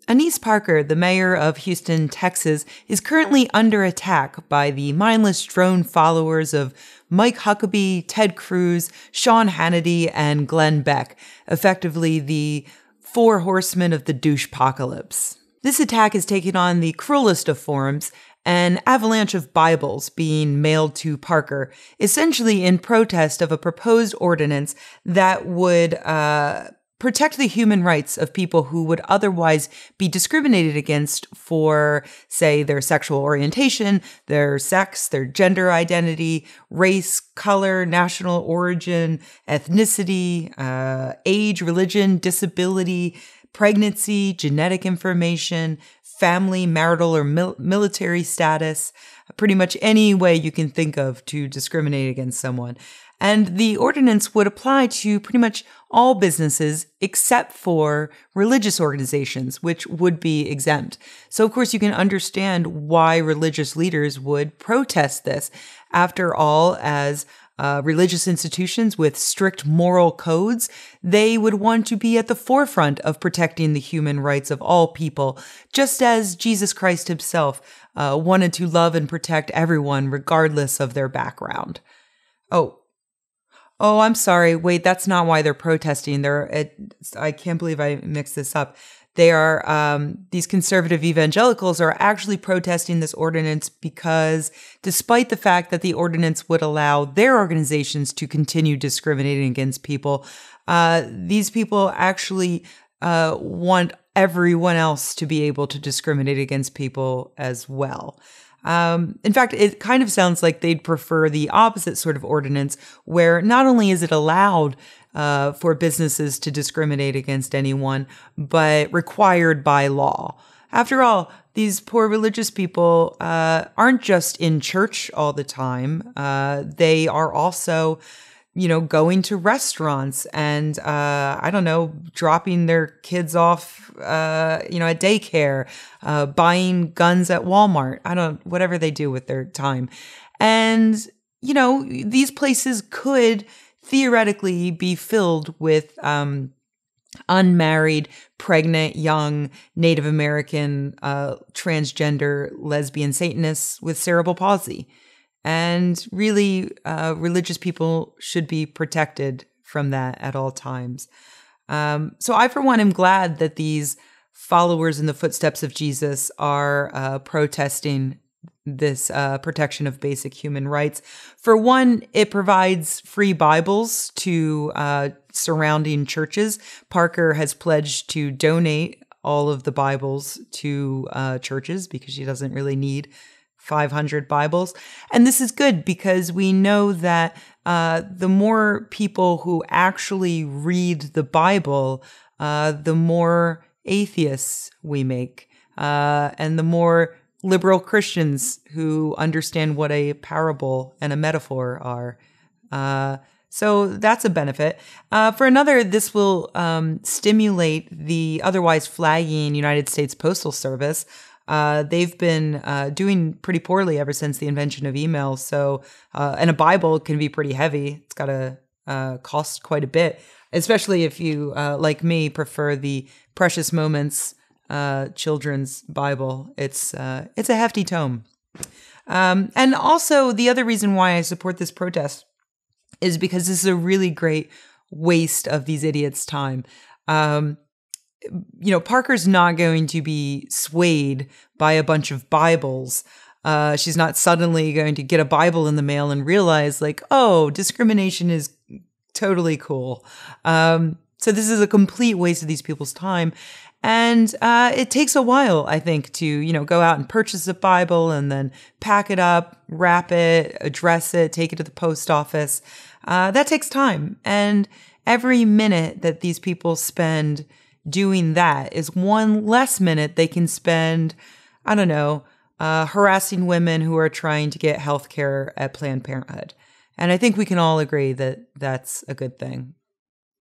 Annise Parker, the mayor of Houston, Texas, is currently under attack by the mindless drone followers of Mike Huckabee, Ted Cruz, Sean Hannity, and Glenn Beck, effectively the four horsemen of the douche-pocalypse. This attack has taken on the cruelest of forms, an avalanche of Bibles being mailed to Parker, essentially in protest of a proposed ordinance that would protect the human rights of people who would otherwise be discriminated against for, say, their sexual orientation, their sex, their gender identity, race, color, national origin, ethnicity, age, religion, disability, pregnancy, genetic information, family, marital, or military status, pretty much any way you can think of to discriminate against someone. And the ordinance would apply to pretty much all businesses except for religious organizations, which would be exempt. So, of course, you can understand why religious leaders would protest this. After all, as religious institutions with strict moral codes, they would want to be at the forefront of protecting the human rights of all people, just as Jesus Christ himself wanted to love and protect everyone regardless of their background. Oh, I'm sorry. Wait, that's not why they're protesting. I can't believe I mixed this up. They are, these conservative evangelicals are actually protesting this ordinance because despite the fact that the ordinance would allow their organizations to continue discriminating against people, these people actually want everyone else to be able to discriminate against people as well. In fact, it kind of sounds like they'd prefer the opposite sort of ordinance where not only is it allowed for businesses to discriminate against anyone, but required by law. After all, these poor religious people aren't just in church all the time. They are also going to restaurants and, dropping their kids off, at daycare, buying guns at Walmart, whatever they do with their time. And, these places could theoretically be filled with, unmarried, pregnant, young, Native American, transgender, lesbian Satanists with cerebral palsy. And really, religious people should be protected from that at all times. So I, for one, am glad that these followers in the footsteps of Jesus are protesting this protection of basic human rights. For one, it provides free Bibles to surrounding churches. Parker has pledged to donate all of the Bibles to churches because she doesn't really need 500 Bibles. And this is good because we know that the more people who actually read the Bible, the more atheists we make, and the more liberal Christians who understand what a parable and a metaphor are. So that's a benefit. For another, this will stimulate the otherwise flagging United States Postal Service. They've been doing pretty poorly ever since the invention of email. So, and a Bible can be pretty heavy. It's got to cost quite a bit, especially if you, like me, prefer the Precious Moments children's Bible. It's a hefty tome. And also, the other reason why I support this protest is because this is a really great waste of these idiots' time. Parker's not going to be swayed by a bunch of Bibles. She's not suddenly going to get a Bible in the mail and realize, discrimination is totally cool. So this is a complete waste of these people's time. And it takes a while, I think, to, go out and purchase a Bible and then pack it up, wrap it, address it, take it to the post office. That takes time. And every minute that these people spend doing that is one less minute they can spend, harassing women who are trying to get health care at Planned Parenthood. And I think we can all agree that that's a good thing.